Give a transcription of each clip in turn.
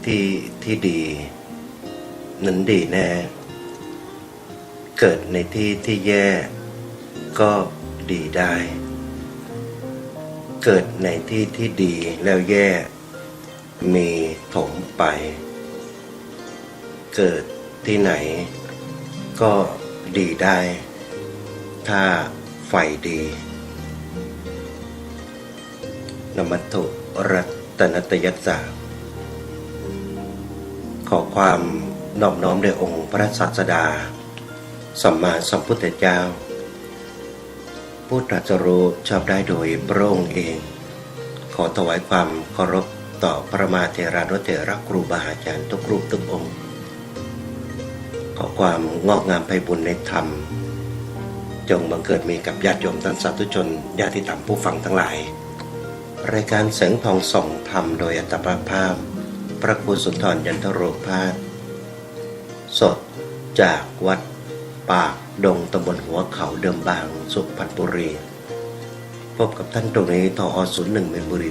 ที่ดีนั้นดีแน่เกิดในที่ที่แย่ก็ดีได้ เกิดในที่ที่ดีแล้วแย่มีถมไป เกิดที่ไหนก็ดีได้ ถ้าไฟดีนมัตถุรัตนตยัสสะขอความนอบน้อมแด่องค์พระศาสดาสัมมาสัมพุทธเจ้าผู้ตรัสรู้ชอบได้โดยพระองค์เองขอถวายความเคารพต่อพระมหาเถระนุเถระครูบาอาจารย์ทุกรูปทุกองค์ขอความงอกงามไพบูลย์ในธรรมจงบังเกิดมีกับญาติโยมท่านสาธุชนญาติธรรมผู้ฟังทั้งหลายรายการแสงทองส่องธรรมโดยอัตภาพพระครูสุนทรยันทโรภาสสดจากวัดปากดงตำบลหัวเขาเดิมบางสุพรรณบุรีพบกับท่านตรงนี้ทอ01เมนบุรี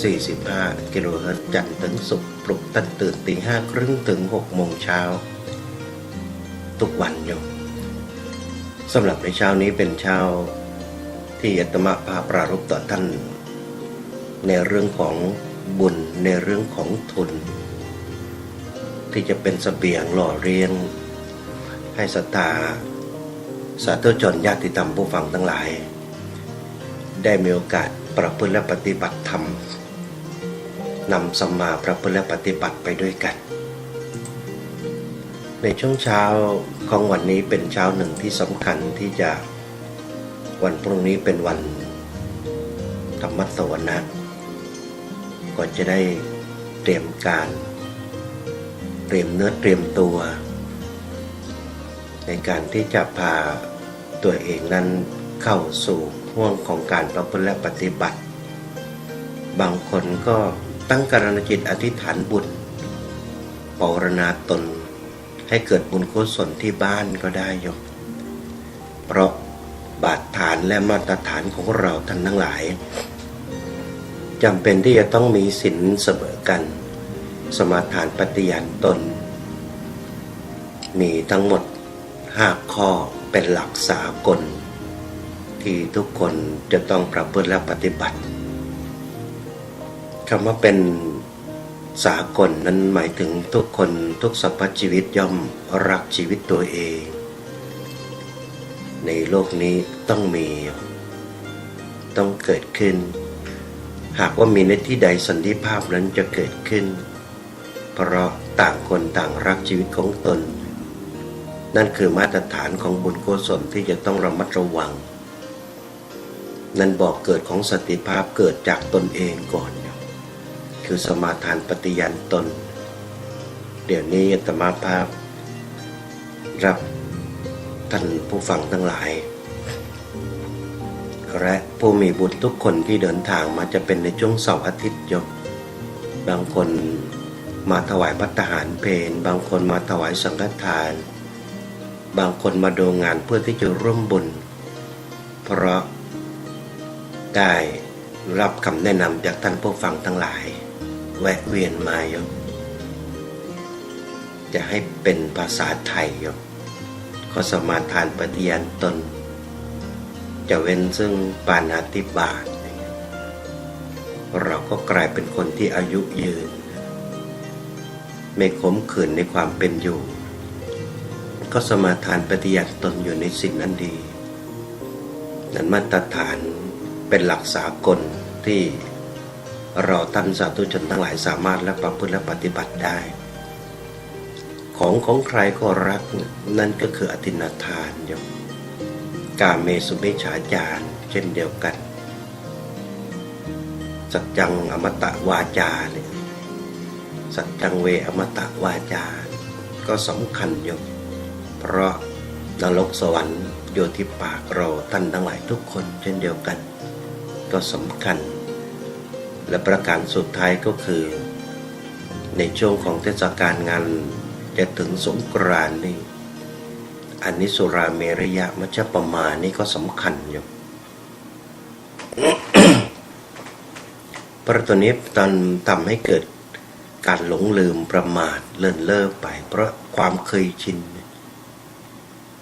945กิโลเฮิรตซ์จันทร์ถึงศุกร์ปลุกท่านตื่นตี 5:30 ถึง 6 โมงเช้าทุกวันโยมสำหรับในเช้านี้เป็นเช้าที่อาตมาภาพปรารภต่อท่านในเรื่องของบุญในเรื่องของทุนที่จะเป็นเสบียงหล่อเลี้ยงให้ศรัทธาสาธุชนญาติธรรมผู้ฟังทั้งหลายได้มีโอกาสประพฤติและปฏิบัติธรรมนำสัมมาประพฤติและปฏิบัติไปด้วยกันในช่วงเช้าของวันนี้เป็นเช้าหนึ่งที่สำคัญที่จะวันพรุ่งนี้เป็นวันธรรมสวนะก็จะได้เตรียมการเตรียมเนื้อเตรียมตัวในการที่จะพาตัวเองนั้นเข้าสู่ห่วงของการประพฤติและปฏิบัติบางคนก็ตั้งกรณจิตอธิษฐานบุญภาวนาตนให้เกิดบุญกุศลที่บ้านก็ได้โยมเพราะบาตรฐานและมาตรฐานของเราท่านทั้งหลายจำเป็นที่จะต้องมีศีลเสมอกันสมาทานปฏิญาณตนมีทั้งหมด5 ข้อเป็นหลักสากลที่ทุกคนจะต้องประพฤติและปฏิบัติคำว่าเป็นสากลนั้นหมายถึงทุกคนทุกสรรพชีวิตย่อมรักชีวิตตัวเองในโลกนี้ต้องมีต้องเกิดขึ้นหากว่ามีในที่ใดสันติภาพนั้นจะเกิดขึ้นเพราะต่างคนต่างรักชีวิตของตนนั่นคือมาตรฐานของบุญกุศลที่จะต้องระมัดระวังนั่นบอกเกิดของสันติภาพเกิดจากตนเองก่อนคือสมาทานปฏิญาณตนเดี๋ยวนี้อาตมาภาพรับท่านผู้ฟังทั้งหลายและผู้มีบุญทุกคนที่เดินทางมาจะเป็นในช่วงเสาร์อาทิตย์โยมบางคนมาถวายภัตตาหารเพลบางคนมาถวายสังฆทานบางคนมาดูงานเพื่อที่จะร่วมบุญเพราะได้รับคำแนะนำจากท่านผู้ฟังทั้งหลายแวะเวียนมาโยมจะให้เป็นภาษาไทยโยมก็สมาทานปฏิญาณตนจะเว้นซึ่งปาณาติบาตเราก็กลายเป็นคนที่อายุยืนไม่ขมขื่นในความเป็นอยู่ก็สมาทานปฏิญาณตนอยู่ในสิ่งนั้นดีนั้นมาตรฐานเป็นหลักสากลที่เราท่านสาธุชนทั้งหลายสามารถและประพฤติและปฏิบัติได้ของใครก็รักนั่นก็คืออธินาทานโยมกาเมสุมิจฉาจารเช่นเดียวกันสัจจังอมตะวาจาเนี่ยสัจจังเวอมตะวาจาก็สำคัญโยมเพราะนรกสวรรค์อยู่ที่ปากเราท่านทั้งหลายทุกคนเช่นเดียวกันก็สำคัญและประการสุดท้ายก็คือในช่วงของเทศกาลงานจะถึงสงกรานต์นี่อันนี้สุราเมรยะมัชฌัปปมานี่ก็สำคัญอยู่ เพราะตัวนี้ตอนทำให้เกิด การหลงลืมประมาทเลินเล่อไปเพราะความเคยชิน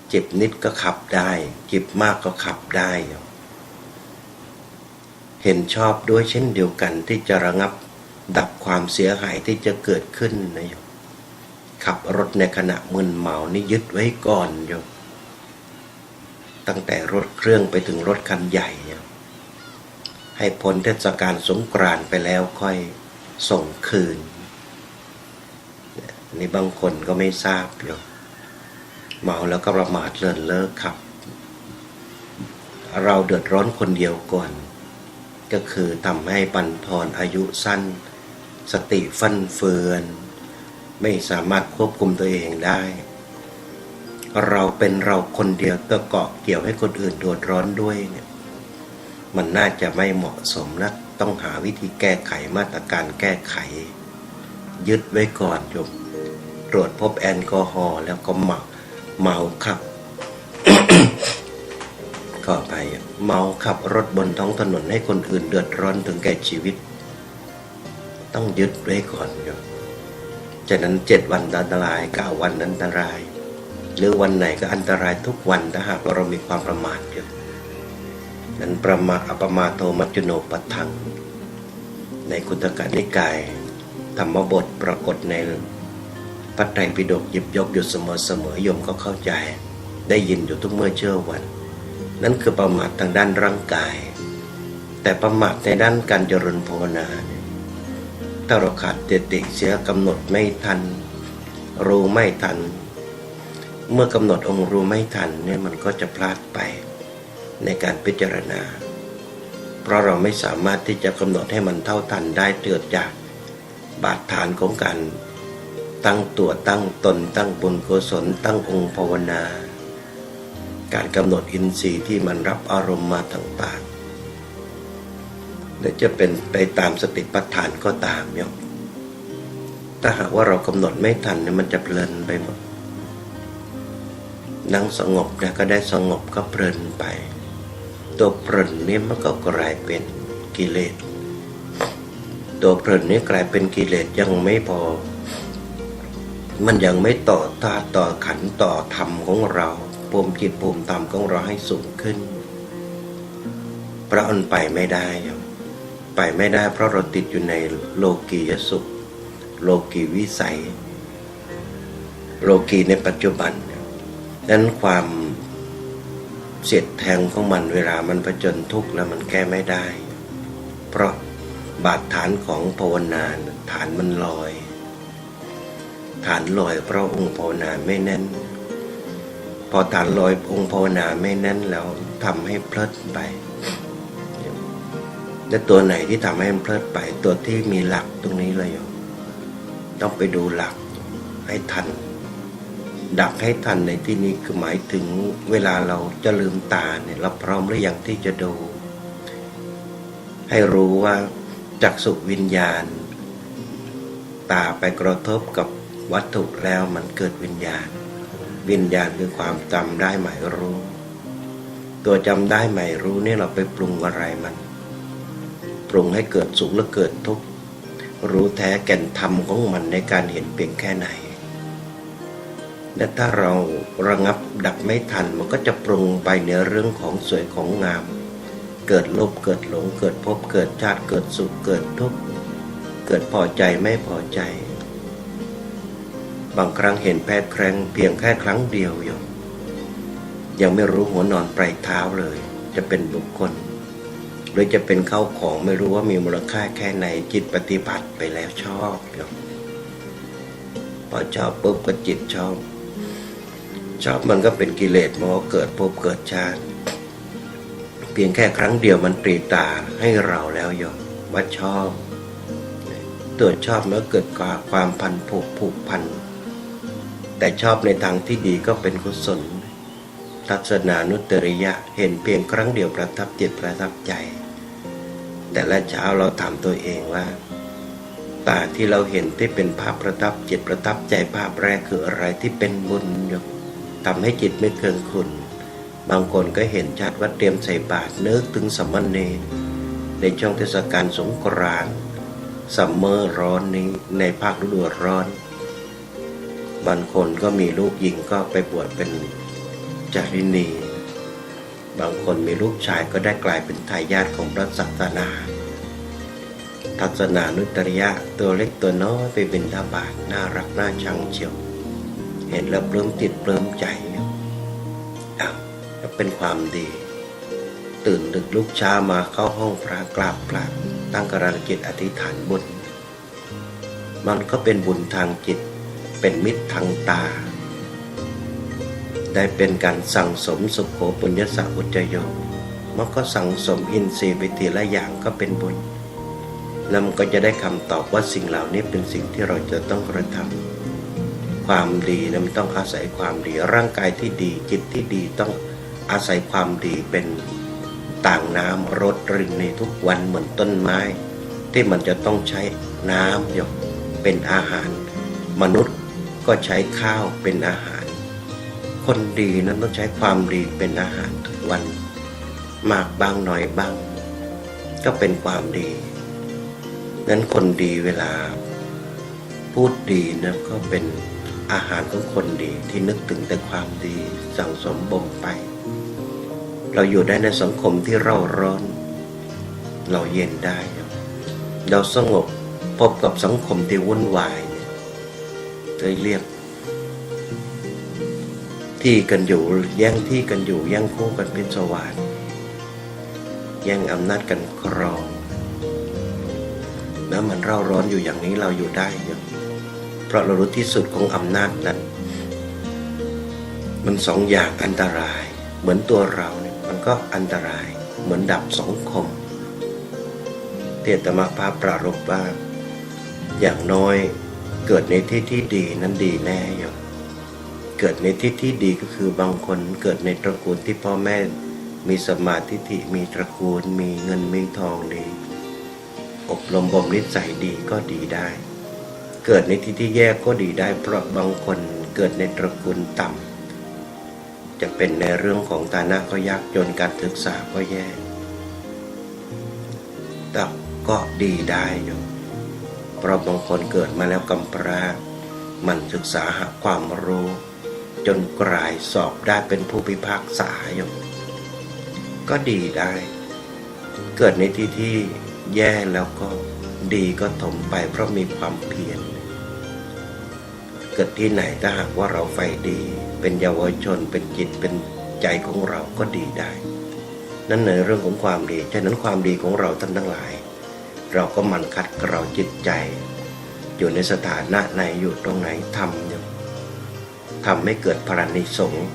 เจ็บนิดก็ขับได้เจ็บมากก็ขับได้เห็นชอบด้วยเช่นเดียวกันที่จะระงับดับความเสียหายที่จะเกิดขึ้นนะโยมขับรถในขณะมึนเมานี่ยึดไว้ก่อนโยมตั้งแต่รถเครื่องไปถึงรถคันใหญ่ให้พ้นเทศกาลสงกรานต์ไปแล้วค่อยส่งคืนนี่บางคนก็ไม่ทราบโยมเมาแล้วก็ประมาทเลินเล่อขับเราเดือดร้อนคนเดียวก่อนก็คือทำให้บั่นทอนอายุสั้นสติฟั่นเฟือนไม่สามารถควบคุมตัวเองได้เราเป็นเราคนเดียวก็เกาะเกี่ยวให้คนอื่นเดือดร้อนด้วยเนี่ยมันน่าจะไม่เหมาะสมนะต้องหาวิธีแก้ไขมาตรการแก้ไขยึดไว้ก่อนโยมตรวจพบแอลกอฮอล์แล้วก็เมาขับ ขอไปเมาขับรถบนท้องถนนให้คนอื่นเดือดร้อนถึงแก่ชีวิตต้องยึดไว้ก่อนโยมฉะนั้น7 วันอันตราย9 วันอันตรายหรือวันไหนก็อันตรายทุกวันถ้าหากเรามีความประมาทอยู่นั้นประมาทอปมาโทมัจจุโนปัฏฐังในคุตกนิกายธรรมบทปรากฏในพระไตรปิฎกหยิบยกอยู่เสมอโยมก็เข้าใจได้ยินอยู่ทุกเมื่อเชื่อวันนั่นคือประมาททางด้านร่างกายแต่ประมาทในด้านการเจริญภาวนาถ้าเราขาดสติเสียกำหนดไม่ทันรู้ไม่ทันเมื่อกำหนดองค์รู้ไม่ทันเนี่ยมันก็จะพลาดไปในการพิจารณาเพราะเราไม่สามารถที่จะกำหนดให้มันเท่าทันได้เกิดจากบาดฐานของการตั้งตัวตั้งตนตั้งบุญกุศลตั้งองค์ภาวนาการกำหนดอินทรีย์ที่มันรับอารมณ์มาต่างๆและจะเป็นไปตามสติปัฏฐานก็ตามโยมถ้าหากว่าเรากำหนดไม่ทันเนี่ยมันจะเพลินไปหมดนั่งสงบเนี่ยก็ได้สงบก็เพลินไปตัวเพลินนี่มันก็กลายเป็นกิเลสตัวเพลินนี่กลายเป็นกิเลสยังไม่พอมันยังไม่ต่อธาตุต่อขันธ์ต่อธรรมของเราภูมิจิตภูมิธรรมของเราให้สูงขึ้นเพราะมันไปไม่ได้ไปไม่ได้เพราะเราติดอยู่ในโลกียสุขโลกีวิสัยโลกีในปัจจุบันนั้นความเสียดแทงของมันเวลามันผจญทุกข์แล้วมันแก้ไม่ได้เพราะบาดฐานของภาวนาฐานมันลอยฐานลอยเพราะองค์ภาวนาไม่แน่นพอฐานลอยองค์ภาวนาไม่แน่นแล้วทำให้เพลิดไปและตัวไหนที่ทำให้มันเพลิดไปตัวที่มีหลักตรงนี้เลยต้องไปดูหลักให้ทันดับให้ทันในที่นี้คือหมายถึงเวลาเราจะลืมตาเนี่ยเราพร้อมหรือยังที่จะดูให้รู้ว่าจักษุวิญญาณตาไปกระทบกับวัตถุแล้วมันเกิดวิญญาณวิญญาณคือความจำได้หมายรู้ตัวจำได้หมายรู้นี่เราไปปรุงอะไรมันปรุงให้เกิดสุขหรือเกิดทุกข์รู้แท้แก่นธรรมของมันในการเห็นเพียงแค่ไหนและถ้าเราระงับดับไม่ทันมันก็จะปรุงไปในเรื่องของสวยของงามเกิดโลภเกิดหลงเกิดภพเกิดชาติเกิดสุขเกิดทุกข์เกิดพอใจไม่พอใจบางครั้งเห็นแพ้แครงเพียงแค่ครั้งเดียวยังไม่รู้หัวนอนปลายเท้าเลยจะเป็นบุคคลหรือจะเป็นเข้าของไม่รู้ว่ามีมูลค่าแค่ไหนจิตปฏิบัติไปแล้วชอบพอชอบปุ๊บก็จิตชอบมันก็เป็นกิเลสมันก็เกิดภพเกิดชาติเพียงแค่ครั้งเดียวมันตรีตาให้เราแล้วว่าชอบตัวชอบเมื่อเกิดความผูกพันแต่ชอบในทางที่ดีก็เป็นกุศลทัศนานุตริยะเห็นเพียงครั้งเดียวประทับจิตประทับใจแต่ละเช้าเราถามตัวเองว่าตาที่เราเห็นที่เป็นภาพประทับจิตประทับใจภาพแรกคืออะไรที่เป็นบุญทำให้จิตไม่เคืองขุ่นบางคนก็เห็นชัดว่าเตรียมใส่บาตรนึกถึงสามเณรในช่วงเทศกาลสงกรานต์ ซัมเมอร์ร้อนนี้ในภาคฤดูร้อนบางคนก็มีลูกหญิงก็ไปบวชเป็นจารินีบางคนมีลูกชายก็ได้กลายเป็นทายาทของพระศาสนาทัศนานุตริยะตัวเล็กตัวน้อยไปบิณฑบาตน่ารักน่าชังเชียวเห็นแล้วปลื้มจิตปลื้มใจเป็นความดีตื่นดึกลุกเช้ามาเข้าห้องพระกราบพระตั้งกรณกิจอธิษฐานบุญมันก็เป็นบุญทางจิตเป็นมิตรทางตาได้เป็นการสั่งสมสุขโขปุญญสัอุจจโยมันก็สั่งสมอินทรีย์ไปทีละอย่างก็เป็นบุญแล้วมันก็จะได้คำตอบว่าสิ่งเหล่านี้เป็นสิ่งที่เราจะต้องกระทำความดีนั้นมันต้องอาศัยความดีร่างกายที่ดีจิตที่ดีต้องอาศัยความดีเป็นต่างน้ำรดรินในทุกวันเหมือนต้นไม้ที่มันจะต้องใช้น้ำหยดเป็นอาหารมนุษย์ก็ใช้ข้าวเป็นอาหารคนดีนั้นต้องใช้ความดีเป็นอาหารทุกวันมากบ้างน้อยบ้างก็เป็นความดีนั้นคนดีเวลาพูดดีนั้นก็เป็นอาหารของคนดีที่นึกถึงแต่ความดีสั่งสมบ่มไปเราอยู่ได้ในสังคมที่เร่าร้อนเราเย็นได้เราสงบพบกับสังคมที่วุ่นวายจะเรียกที่กันอยู่แย่งที่กันอยู่แย่งคู่กันเป็นสว่านแย่งอำนาจกันครองแล้วมันเร่าร้อนอยู่อย่างนี้เราอยู่ได้เพราะเรารู้ที่สุดของอำนาจนั้นมันสองอย่างอันตรายเหมือนตัวเราเนี่ยมันก็อันตรายเหมือนดับสองคมเทศมาภาพปรารภว่าอย่างน้อยเกิดในที่ที่ดีนั้นดีแน่อยู่เกิดในที่ที่ดีก็คือบางคนเกิดในตระกูลที่พ่อแม่มีสมาธิมีตระกูลมีเงินมีทองดีอบรมบ่มนิสัยดีก็ดีได้เกิดในที่ที่แย่ก็ดีได้เพราะบางคนเกิดในตระกูลต่ำจะเป็นในเรื่องของฐานะก็ยากจนการศึกษาก็แย่แต่ก็ดีได้อยู่เพราะบางคนเกิดมาแล้วกำพร้ามันศึกษาหาความรู้จนกลายสอบได้เป็นผู้พิพากษาอยู่ก็ดีได้เกิดในที่ที่แย่แล้วก็ดีก็ถมไปเพราะมีความเพียรเกิดที่ไหนถ้าหากว่าเราใฝ่ดีเป็นเยาวชนเป็นจิตเป็นใจของเราก็ดีได้นั่นในเรื่องของความดีฉะนั้นความดีของเราท่านทั้งหลายเราก็มันคัดเกลาจิตใจอยู่ในสถานะไหนอยู่ตรงไหนทำให้เกิดพระนิสงส์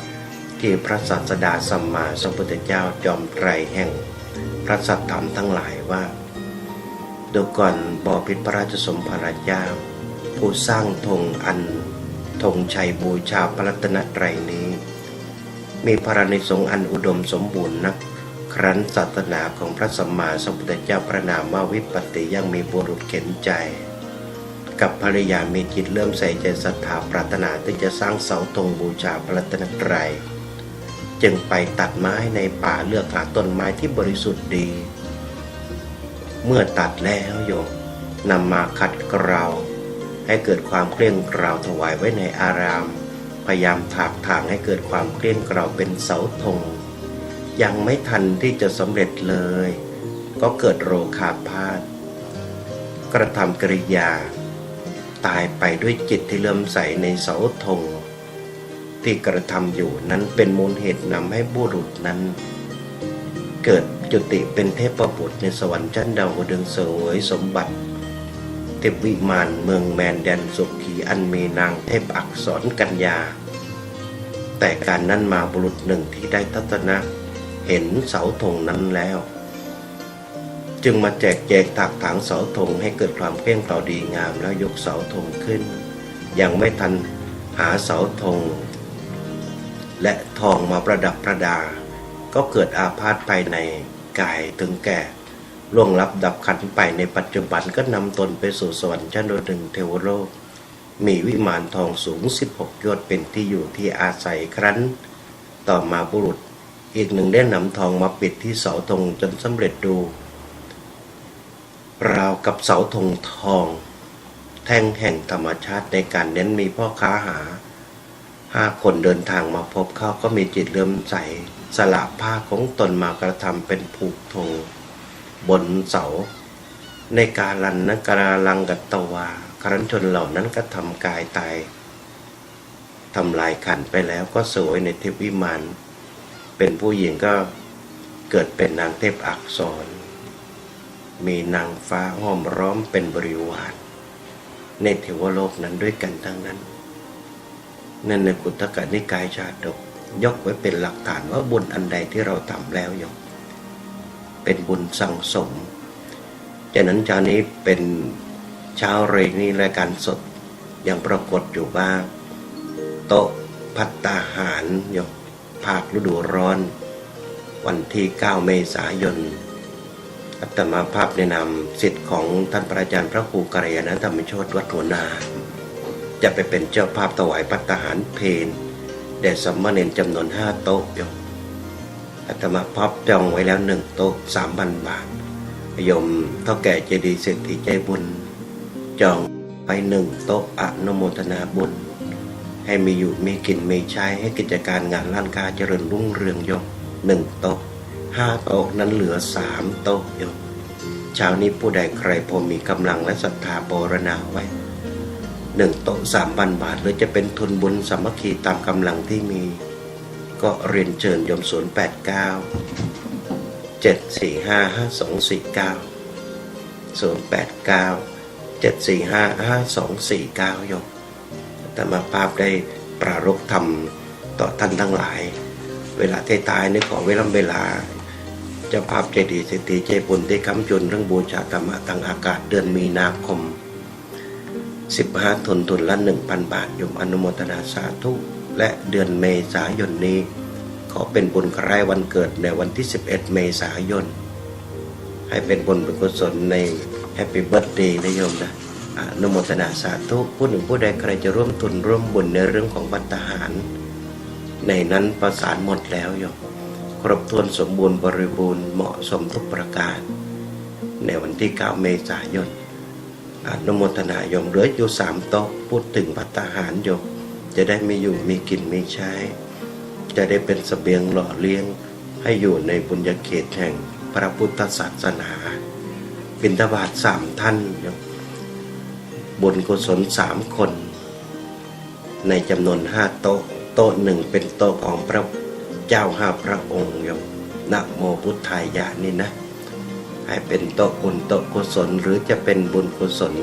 ที่พระศาสดาสัมมาสัมพุทธเจ้าจอมไตรแห่งพระสัทธรรมทั้งหลายว่าดูก่อนบพิตรพระราชสมภารเจ้าผู้สร้างธงอันธงชัยบูชาพระรัตนตรัยนี้มีพระนิสงส์อันอุดมสมบูรณ์นักครั้นศาสนาของพระสัมมาสัมพุทธเจ้าพระนามว่าวิปัสสิยังมีบุรุษเข็นใจกับภริยามีจิตเริ่มใส่ใจศรัทธาปรารถนาที่จะสร้างเสาธงบูชาพระรัตนตรัยจึงไปตัดไม้ในป่าเลือกหาต้นไม้ที่บริสุทธิ์ดีเมื่อตัดแล้วโยมนำมาขัดเกลาให้เกิดความเกลี้ยงเกลาถวายไว้ในอารามพยายามถากถางให้เกิดความเกลี้ยงเกลาเป็นเสาธงยังไม่ทันที่จะสำเร็จเลยก็เกิดโรคาพาธกระทำกริยาตายไปด้วยจิตที่เลื่อมใสในเสาธงที่กระทำอยู่นั้นเป็นมูลเหตุนำให้บุรุษนั้นเกิดจุติเป็นเทพบุตรในสวรรค์ชั้นดาวดึงเสวยสมบัติเทพวิมานเมืองแมนแดนสุขีอันมีนางเทพอักษรกัญญาแต่การนั้นมาบุรุษหนึ่งที่ได้ทัศนะเห็นเสาธงนั้นแล้วจึงมาแจกแจงถากถางเสาธงให้เกิดความเกลี้ยงเกลาดีงามแล้วยกเสาธงขึ้นยังไม่ทันหาเสาธงและทองมาประดับประดาก็เกิดอาพาธภายในกายถึงแก่ล่วงลับดับขันไปในปัจจุบันก็นำตนไปสู่สวรรค์ชั้นดาวดึงส์เทวโลกมีวิมานทองสูง16 ยอดเป็นที่อยู่ที่อาศัยครั้นต่อมาบุรุษอีกหนึ่งได้นำทองมาปิดที่เสาธงจนสำเร็จดู ราวกับเสาธงทองแท่งแห่งธรรมชาติในการเน้นมีพ่อค้าหา5 คนเดินทางมาพบเขาก็มีจิตเลื่อมใสสละผ้าของตนมากระทำเป็นผูกธงบนเสาในกาลันนกาลังกัตตวาครั้นชนเหล่านั้นก็ทำกายตายทำลายขันไปแล้วก็สวยในเทพวิมานเป็นผู้หญิงก็เกิดเป็นนางเทพอักษรมีนางฟ้าห้อมร้อมเป็นบริวารในเทวโลกนั้นด้วยกันทั้งนั้นนั่นในกุตตกนิกายชาดกยกไว้เป็นหลักฐานว่าบุญอันใดที่เราทำแล้วยกเป็นบุญสังสมจากนั้นเช้านี้เป็นเช้าเรนีรายการสดยังปรากฏอยู่บ้างโต๊ะภัตตาหารยกภาคฤดูร้อนวันที่9 เมษายนอาตมาภาพในนามศิษย์ของท่านพระอาจารย์พระครูกัลยาณธรรมโชติวัดหัวนาจะไปเป็นเจ้าภาพถวายภัตตาหารเพลแด่สามเณรจำนวน5 โต๊ะโยมอาตมาภาพจองไว้แล้ว1 โต๊ะ 3,000 บาทโยมเท่าแก่เจดีย์เศรษฐีใจบุญจองไป1 โต๊ะอนุโมทนาบุญให้มีอยู่มีกินมีใช้ให้กิจการงานร้านค้าเจริญรุ่งเรืองโยม1 โต๊ะ5 โต๊ะนั้นเหลือ3 โต๊ะโยมเช้านี้ผู้ใดใครพอมีกำลังและศรัทธาปรณาไว้1 โต๊ะ 3,000 บาทหรือจะเป็นทุนบุญสามัคคีตามกำลังที่มีก็เรียนเชิญโยม089 745 5249 089 745 5249โยมอาตมาภาพได้ปรารภธรรมต่อท่านทั้งหลายเวลาท้ายๆนี่ขอเวลาเจ้าภาพเจดีย์เศรษฐีใจบุญได้ค้ำจุนเรื่องบูชาธรรมะทางอากาศเดือนมีนาคม15 ทุนละ 1,000 บาทโยมอนุโมทนาสาธุและเดือนเมษายนนี้ขอเป็นบุญคล้ายวันเกิดในวันที่11 เมษายนให้เป็นบุญเป็นกุศลในแฮปปี้เบิร์ธเดย์นะโยมนะอนุโมทนาสาธุผู้หนึ่งผู้ใดใครจะร่วมทุนร่วมบุญในเรื่องของภัตตาหารในนั้นประสานหมดแล้วโยมครบถ้วนสมบูรณ์บริบูรณ์เหมาะสมทุกประการในวันที่9 เมษายนอนุโมทนาโยมเหลืออยู่3 โต๊ะพูดถึงภัตตาหารโยมจะได้มีอยู่มีกินมีใช้จะได้เป็นเสบียงหล่อเลี้ยงให้อยู่ในบุญญาเขตแห่งพระพุทธศาสนาบิณฑบาต3 ท่านโยมบุญกุศล3 คนในจำนวน5 โต๊ะโต๊ะ1เป็นโต๊ะของพระเจ้า5 พระองค์โยมนะโมพุทธายะนี่นะให้เป็นโต๊ะบุญโต๊ะกุศลหรือจะเป็นบุญกุศล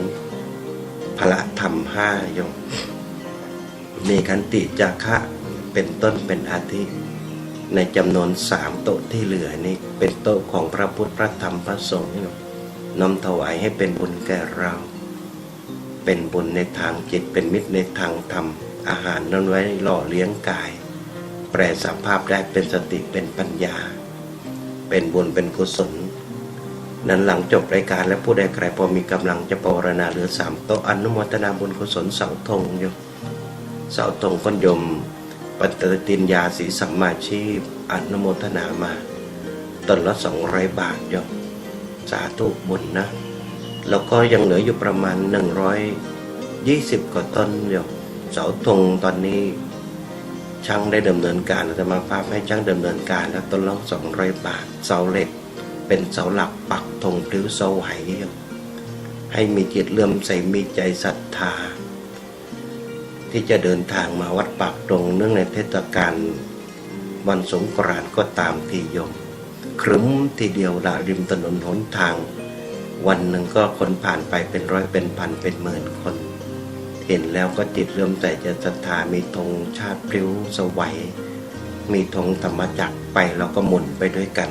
พละธรรม5โยมมีขันติจาคะเป็นต้นเป็นอาทิในจำนวน3 โต๊ะที่เหลือนี้เป็นโต๊ะของพระพุทธพระธรรมพระสงฆ์โยมน้อมถวายให้เป็นบุญแก่เราเป็นบุญในทางจิตเป็นมิตรในทางธรรมอาหารนั้นไว้หล่อเลี้ยงกายแปรสภาพได้เป็นสติเป็นปัญญาเป็นบุญเป็นกุศลนั้นหลังจบรายการและผู้ใดใครพอมีกำลังจะปรณาเหลือ3 โต๊ะอนุโมทนาบุญกุศลเสาธงโยมเสาธงก้นยมปฏิทินยาสีสัมมาชีพอนุโมทนามาต้นละ200 บาทโยมสาธุบุญนะแล้วก็ยังเหลืออยู่ประมาณ120 กว่าต้นโยมเสาธงตอนนี้ช่างได้ดำเนินการอาตมาภาพให้ช่างดำเนินการแล้วต้นละ200 บาทเสาเหล็กเป็นเสาหลักปักธงพลิ้วเสาไหวให้มีจิตเลื่อมใสมีใจศรัทธาที่จะเดินทางมาวัดปากดงเนื่องในเทศกาลวันสงกรานต์ก็ตามทีโยมครึ้มทีเดียวละริมถนนหนทางวันหนึ่งก็คนผ่านไปเป็นร้อยเป็นพันเป็นหมื่นคนเห็นแล้วก็จิตเลื่อมใสจะศรัทธามีธงชาติพลิ้วสวัยมีธงธรรมจักรไปเราก็หมุนไปด้วยกัน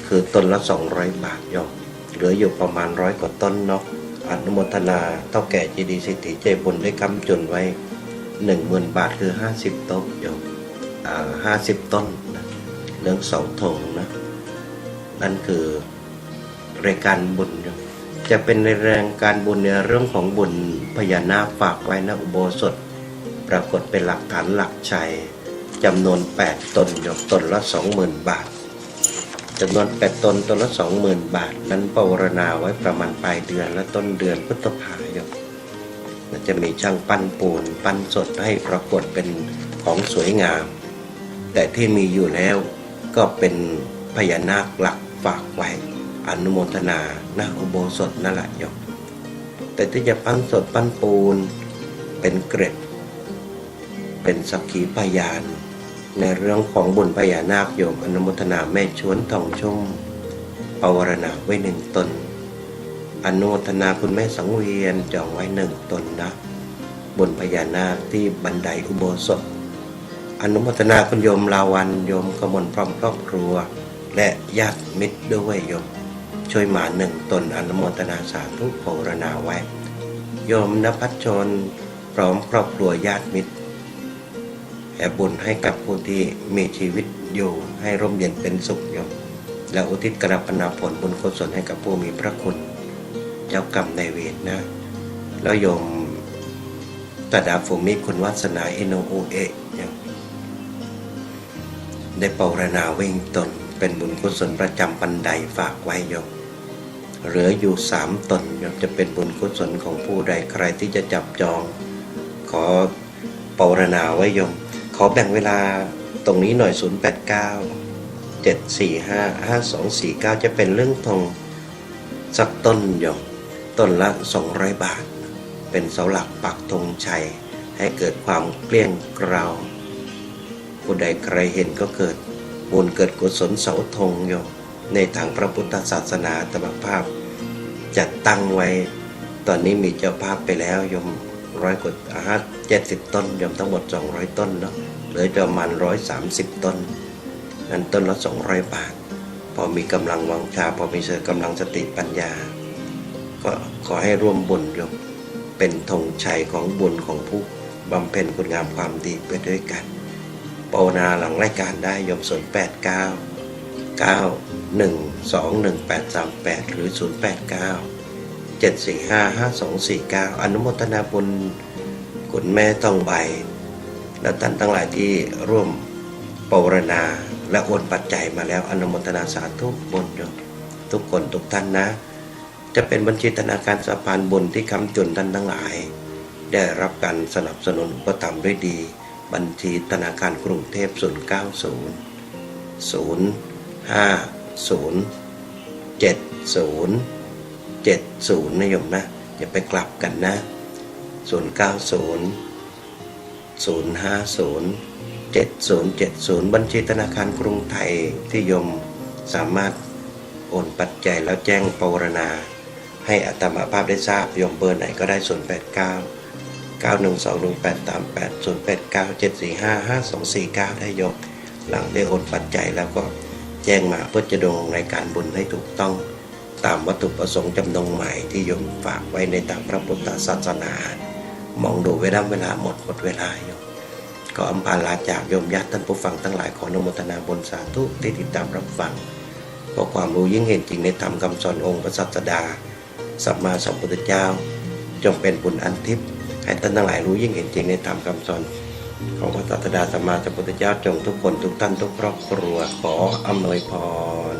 คือต้นละ200 บาทโยมเหลืออยู่ประมาณ100 กว่าต้นเนาะอนุโมทนาเท่าแก่เจดีย์เศรษฐีใจบุญได้ค้ำจุนไว้ 10,000 บาทคือ50 โต๊ะโยม50 ต้นนะเรื่องเสาธงนะนั่นคือรายการบุญโยมจะเป็นในแรงการบุญในเรื่องของบุญพญานาคฝากไว้ณอุโบสถปรากฏเป็นหลักฐานหลักชัยจำนวน8 ตนโยมตนละ 20,000 บาท จำนวน8 ตนต้นละ 20,000 บาทนั้นปวารณาไว้ประมาณปลายเดือนและต้นเดือนพฤษภาคมจะมีช่างปั้นปูนปั้นสดให้ปรากฏเป็นของสวยงาม แต่ที่มีอยู่แล้วก็เป็นพญานาคหลักฝากไว้อนุโมทนาหน้าอุโบสถนั่นแหละโยมแต่ที่จะปั้นสดปั้นปูนเป็นเกร็ดเป็นสักขีพยานในเรื่องของบุญพญานาคโยมอนุโมทนาแม่ชวนทองชุ่มปวารณาไว้1 ตนอนุโมทนาคุณแม่สังเวียนจองไว้1 ตนนะบุญพญานาคที่บันไดอุโบสถอนุโมทนาคุณโยมลาวันโยมกมลพร้อมครอบครัวและญาติมิตรด้วยโยมช่วยมา1 ตนอนุโมทนาสาธุปวารณาไว้โยมณภัชชนพร้อมครอบครัวญาติมิตรแผ่บุญให้กับผู้ที่มีชีวิตอยู่ให้ร่มเย็นเป็นสุขโยมและอุทิศกราบนาผลบุญกุศลให้กับผู้มีพระคุณเจ้ากรรมนายเวรนะแล้วโยมตดาภูมิคุณวัสนาอินโนโอเอะได้ปวารณาเว่งตนเป็นบุญกุศลประจำบันไดฝากไว้โยมเหลืออยู่3 ตนโยมจะเป็นบุญกุศลของผู้ใดใครที่จะจับจองขอปวารณาไว้โยมขอแบ่งเวลาตรงนี้หน่อย089 745 5249จะเป็นเรื่องทองสักต้นโยมต้นละ200 บาทเป็นเสาหลักปักธงชัยให้เกิดความเกลี้ยงเกลาผู้ใดใครเห็นก็เกิดบุญเกิดกุศลเสาธงโยมในทางพระพุทธศาสนาตมภาพจัดตั้งไว้ตอนนี้มีเจ้าภาพไปแล้วโยม70 ต้นโยมทั้งหมด200 ต้นเนาะเหลือประมาณ130 ต้นนั้นต้นละ200 บาทพอมีกำลังวังชาพอมีกำลังสติปัญญาก็ขอให้ร่วมบุญโยมเป็นธงชัยของบุญของผู้บำเพ็ญคุณงามความดีไปด้วยกันภาวนาหลังรายการได้โยม089 9121838หรือ089 745 5249อนุโมทนาบุญคุณแม่ทองใบและท่านทั้งหลายที่ร่วมปวารณาและโอนปัจจัยมาแล้วอนุโมทนาสาธุบุญโยมทุกคนทุกท่านนะจะเป็นบัญชีธนาคารสะพานบุญที่ค้ำจุนท่านทั้งหลายได้รับการสนับสนุนอุปถัมภ์ด้วยดีบัญชีธนาคารกรุงเทพ090 050 70นะโยมนะอย่าไปกลับกันนะ090 050 7070บัญชีธนาคารกรุงไทยที่โยมสามารถโอนปัจจัยแล้วแจ้งปวารณาให้อาตมาภาพได้ทราบโยมเบอร์ไหนก็ได้089 9121838 089 745 5249ได้โยมหลังได้โอนปัจจัยแล้วก็แจ้งมาเพื่อจะดำเนินรายการบุญให้ถูกต้องตามวัตถุประสงค์จำนงใหม่ที่โยมฝากไว้ในทางพระพุทธศาสนามองดูเวลาหมดเวลาโยมก็อำพาลาจากโยมญาติท่านผู้ฟังทั้งหลายขออนุโมทนาบุญสาธุที่ติดตามรับฟังเพราะความรู้ยิ่งเห็นจริงในธรรมคำสอนองค์พระศาสดาสัมมาสัมพุทธเจ้าจงเป็นบุญอันทิพย์ให้ท่านทั้งหลายรู้ยิ่งเห็นจริงในธรรมคำสอนของพระศาสดาสัมมาสัมพุทธเจ้าจงทุกคนทุกท่านทุกครอบครัวขออำนวยพร